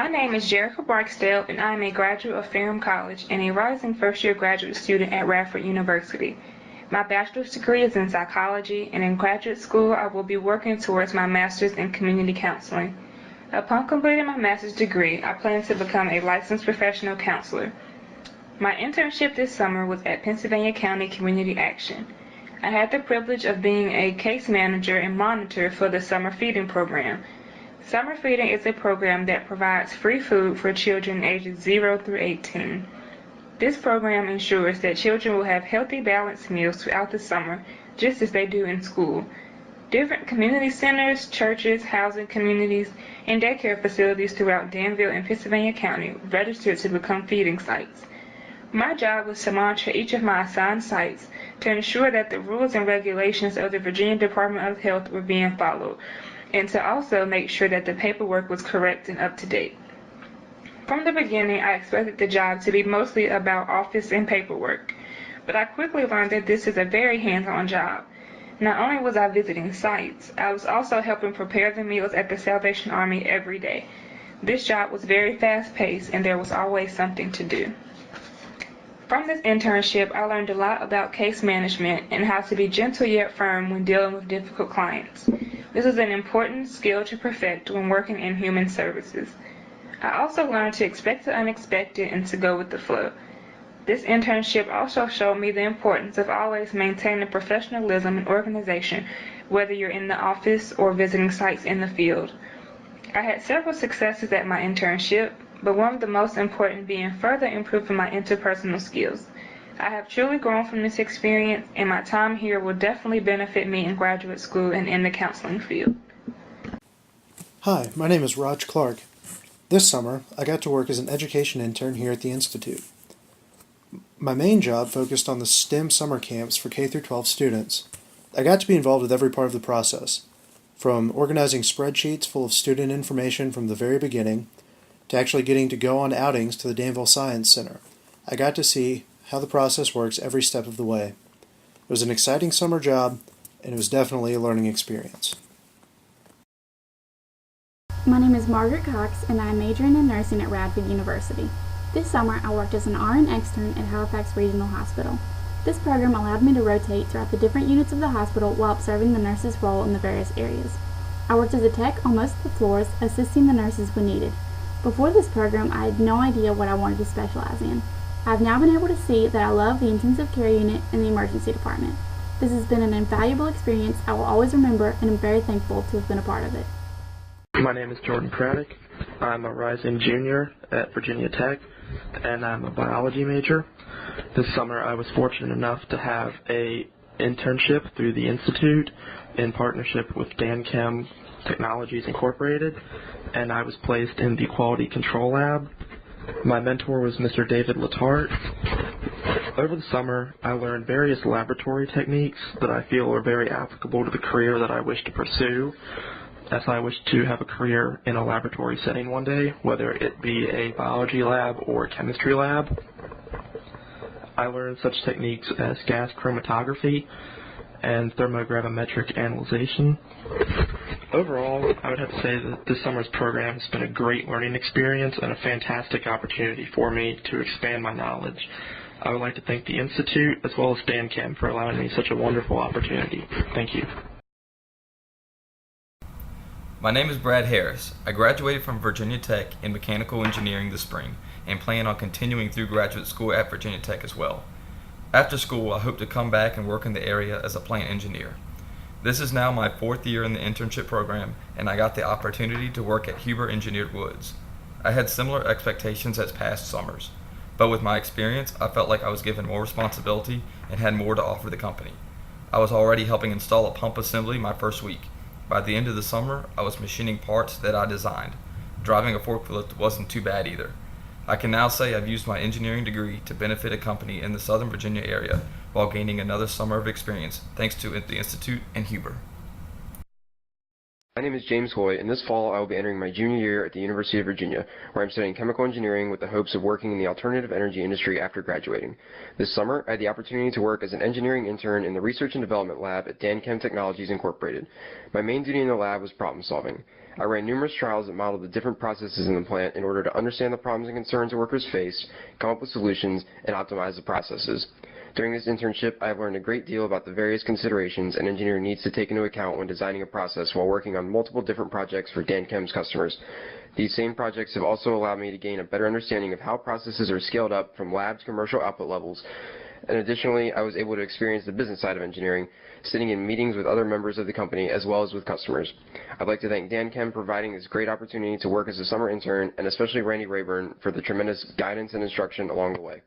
My name is Jerica Barksdale, and I am a graduate of Ferrum College and a rising first-year graduate student at Radford University. My bachelor's degree is in psychology, and in graduate school I will be working towards my master's in community counseling. Upon completing my master's degree, I plan to become a licensed professional counselor. My internship this summer was at Pennsylvania County Community Action. I had the privilege of being a case manager and monitor for the summer feeding program. Summer feeding is a program that provides free food for children ages 0 through 18. This program ensures that children will have healthy, balanced meals throughout the summer, just as they do in school. Different community centers, churches, housing communities, and daycare facilities throughout Danville and Pennsylvania County registered to become feeding sites. My job was to monitor each of my assigned sites to ensure that the rules and regulations of the Virginia Department of Health were being followed, and to also make sure that the paperwork was correct and up to date. From the beginning, I expected the job to be mostly about office and paperwork, but I quickly learned that this is a very hands-on job. Not only was I visiting sites, I was also helping prepare the meals at the Salvation Army every day. This job was very fast-paced, and there was always something to do. From this internship, I learned a lot about case management and how to be gentle yet firm when dealing with difficult clients. This is an important skill to perfect when working in human services. I also learned to expect the unexpected and to go with the flow. This internship also showed me the importance of always maintaining professionalism and organization, whether you're in the office or visiting sites in the field. I had several successes at my internship, but one of the most important being further improving my interpersonal skills. I have truly grown from this experience, and my time here will definitely benefit me in graduate school and in the counseling field. Hi, my name is Raj Clark. This summer, I got to work as an education intern here at the Institute. My main job focused on the STEM summer camps for K-12 students. I got to be involved with every part of the process, from organizing spreadsheets full of student information from the very beginning, to actually getting to go on outings to the Danville Science Center. I got to see how the process works every step of the way. It was an exciting summer job, and it was definitely a learning experience. My name is Margaret Cox, and I am majoring in nursing at Radford University. This summer, I worked as an RN extern at Halifax Regional Hospital. This program allowed me to rotate throughout the different units of the hospital while observing the nurses' role in the various areas. I worked as a tech on most of the floors, assisting the nurses when needed. Before this program, I had no idea what I wanted to specialize in. I have now been able to see that I love the intensive care unit and the emergency department. This has been an invaluable experience I will always remember, and am very thankful to have been a part of it. My name is Jordan Craddock. I'm a rising junior at Virginia Tech, and I'm a biology major. This summer I was fortunate enough to have a internship through the Institute in partnership with DanChem Technologies Incorporated, and I was placed in the Quality Control Lab. My mentor was Mr. David Latart. Over the summer, I learned various laboratory techniques that I feel are very applicable to the career that I wish to pursue, as I wish to have a career in a laboratory setting one day, whether it be a biology lab or a chemistry lab. I learned such techniques as gas chromatography and thermogravimetric analyzation. Overall, I would have to say that this summer's program has been a great learning experience and a fantastic opportunity for me to expand my knowledge. I would like to thank the Institute as well as DanChem for allowing me such a wonderful opportunity. Thank you. My name is Brad Harris. I graduated from Virginia Tech in mechanical engineering this spring and plan on continuing through graduate school at Virginia Tech as well. After school, I hope to come back and work in the area as a plant engineer. This is now my 4th year in the internship program, and I got the opportunity to work at Huber Engineered Woods. I had similar expectations as past summers, but with my experience, I felt like I was given more responsibility and had more to offer the company. I was already helping install a pump assembly my first week. By the end of the summer, I was machining parts that I designed. Driving a forklift wasn't too bad either. I can now say I've used my engineering degree to benefit a company in the Southern Virginia area while gaining another summer of experience thanks to the Institute and Huber. My name is James Hoy, and this fall I will be entering my junior year at the University of Virginia, where I'm studying chemical engineering with the hopes of working in the alternative energy industry after graduating. This summer, I had the opportunity to work as an engineering intern in the Research and Development Lab at DanChem Technologies Incorporated. My main duty in the lab was problem solving. I ran numerous trials that modeled the different processes in the plant in order to understand the problems and concerns that workers face, come up with solutions, and optimize the processes. During this internship, I have learned a great deal about the various considerations an engineer needs to take into account when designing a process while working on multiple different projects for DanChem's customers. These same projects have also allowed me to gain a better understanding of how processes are scaled up from lab to commercial output levels. And additionally, I was able to experience the business side of engineering, sitting in meetings with other members of the company as well as with customers. I'd like to thank DanChem for providing this great opportunity to work as a summer intern, and especially Randy Rayburn for the tremendous guidance and instruction along the way.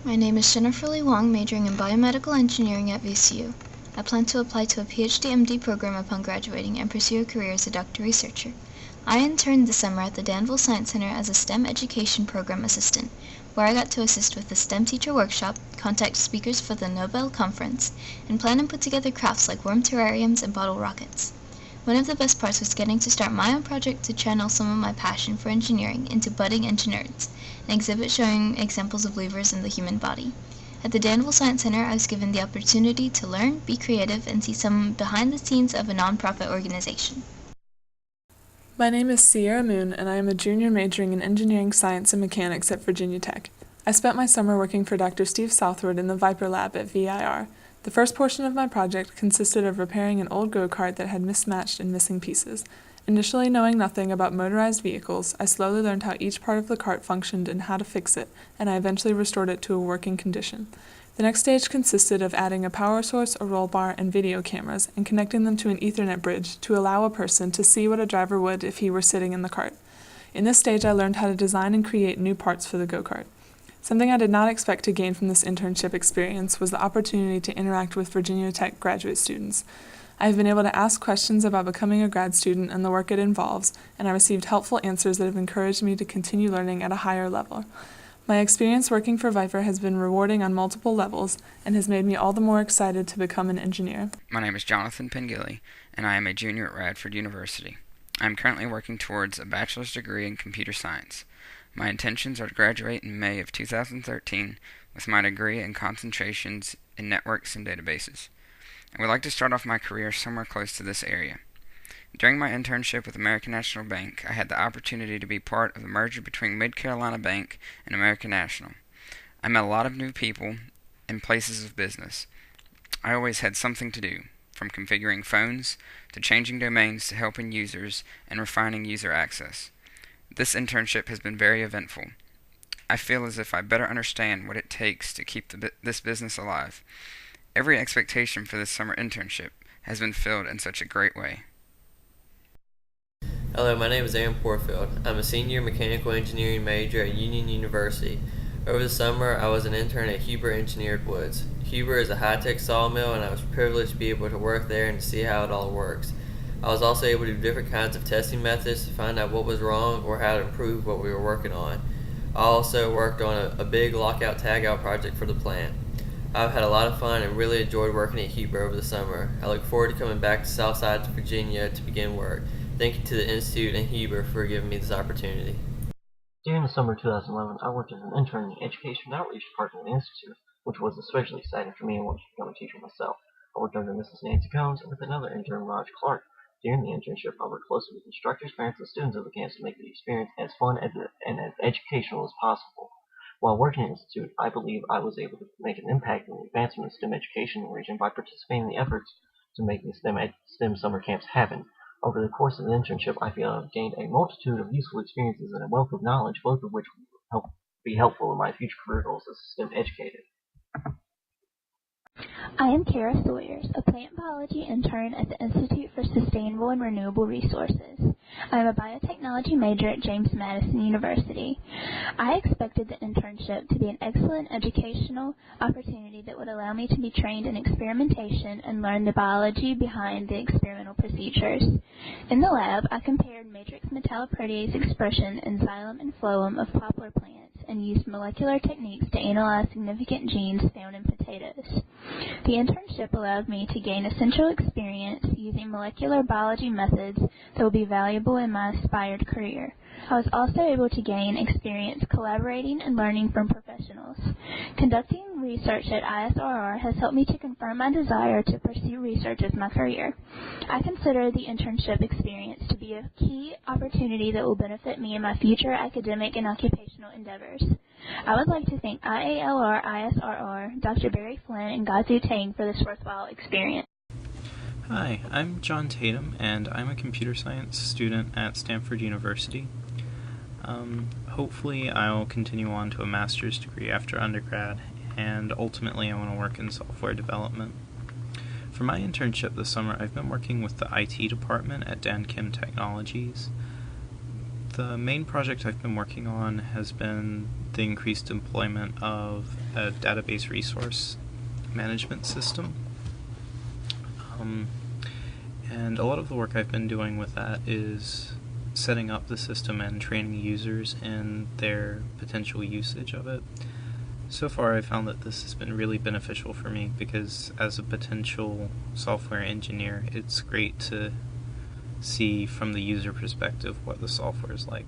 My name is Jennifer Lee Wong, majoring in biomedical engineering at VCU. I plan to apply to a PhD MD program upon graduating and pursue a career as a doctoral researcher. I interned this summer at the Danville Science Center as a STEM education program assistant, where I got to assist with the STEM teacher workshop, contact speakers for the Nobel Conference, and plan and put together crafts like worm terrariums and bottle rockets. One of the best parts was getting to start my own project to channel some of my passion for engineering into budding Interns, an exhibit showing examples of levers in the human body. At the Danville Science Center, I was given the opportunity to learn, be creative, and see some behind the scenes of a nonprofit organization. My name is Sierra Moon, and I am a junior majoring in engineering science and mechanics at Virginia Tech. I spent my summer working for Dr. Steve Southward in the Viper Lab at VIR. The first portion of my project consisted of repairing an old go-kart that had mismatched and missing pieces. Initially knowing nothing about motorized vehicles, I slowly learned how each part of the cart functioned and how to fix it, and I eventually restored it to a working condition. The next stage consisted of adding a power source, a roll bar, and video cameras, and connecting them to an Ethernet bridge to allow a person to see what a driver would if he were sitting in the cart. In this stage, I learned how to design and create new parts for the go-kart. Something I did not expect to gain from this internship experience was the opportunity to interact with Virginia Tech graduate students. I have been able to ask questions about becoming a grad student and the work it involves, and I received helpful answers that have encouraged me to continue learning at a higher level. My experience working for Viper has been rewarding on multiple levels and has made me all the more excited to become an engineer. My name is Jonathan Pengilly, and I am a junior at Radford University. I am currently working towards a bachelor's degree in computer science. My intentions are to graduate in May of 2013 with my degree in concentrations in networks and databases. I would like to start off my career somewhere close to this area. During my internship with American National Bank, I had the opportunity to be part of the merger between Mid-Carolina Bank and American National. I met a lot of new people and places of business. I always had something to do, from configuring phones to changing domains to helping users and refining user access. This internship has been very eventful. I feel as if I better understand what it takes to keep this business alive. Every expectation for this summer internship has been filled in such a great way. Hello, my name is Aaron Porfield. I'm a senior mechanical engineering major at Union University. Over the summer, I was an intern at Huber Engineered Woods. Huber is a high-tech sawmill, and I was privileged to be able to work there and to see how it all works. I was also able to do different kinds of testing methods to find out what was wrong or how to improve what we were working on. I also worked on a big lockout-tagout project for the plant. I've had a lot of fun and really enjoyed working at Huber over the summer. I look forward to coming back to Southside Virginia to begin work. Thank you to the Institute and Huber for giving me this opportunity. During the summer of 2011, I worked as an intern in the Education and Outreach Department of the Institute, which was especially exciting for me and wanted to become a teacher myself. I worked under Mrs. Nancy Combs and with another intern, Raj Clark. During the internship, I worked closely with instructors, parents, and students of the campus to make the experience as fun and as educational as possible. While working at the Institute, I believe I was able to make an impact in the advancement of STEM education in the region by participating in the efforts to make the STEM summer camps happen. Over the course of the internship, I feel I've gained a multitude of useful experiences and a wealth of knowledge, both of which will be helpful in my future career goals as a STEM educator. I am Kara Sawyers, a plant biology intern at the Institute for Sustainable and Renewable Resources. I am a biotechnology major at James Madison University. I expected the internship to be an excellent educational opportunity that would allow me to be trained in experimentation and learn the biology behind the experimental procedures. In the lab, I compared matrix metalloprotease expression in xylem and phloem of poplar plants and used molecular techniques to analyze significant genes found in potatoes. The internship allowed me to gain essential experience using molecular biology methods that will be valuable in my aspired career. I was also able to gain experience collaborating and learning from professionals. Conducting research at ISRR has helped me to confirm my desire to pursue research as my career. I consider the internship experience to be a key opportunity that will benefit me in my future academic and occupational endeavors. I would like to thank IALR, ISRR, Dr. Barry Flynn, and Gazu Tang for this worthwhile experience. Hi, I'm John Tatum, and I'm a computer science student at Stanford University. Hopefully I'll continue on to a master's degree after undergrad, and ultimately I want to work in software development. For my internship this summer, I've been working with the IT department at Dan Kim Technologies. The main project I've been working on has been the increased employment of a database resource management system. And a lot of the work I've been doing with that is setting up the system and training users in their potential usage of it. So far I've found that this has been really beneficial for me because as a potential software engineer, it's great to see from the user perspective what the software is like.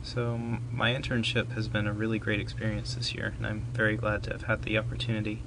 So my internship has been a really great experience this year, and I'm very glad to have had the opportunity.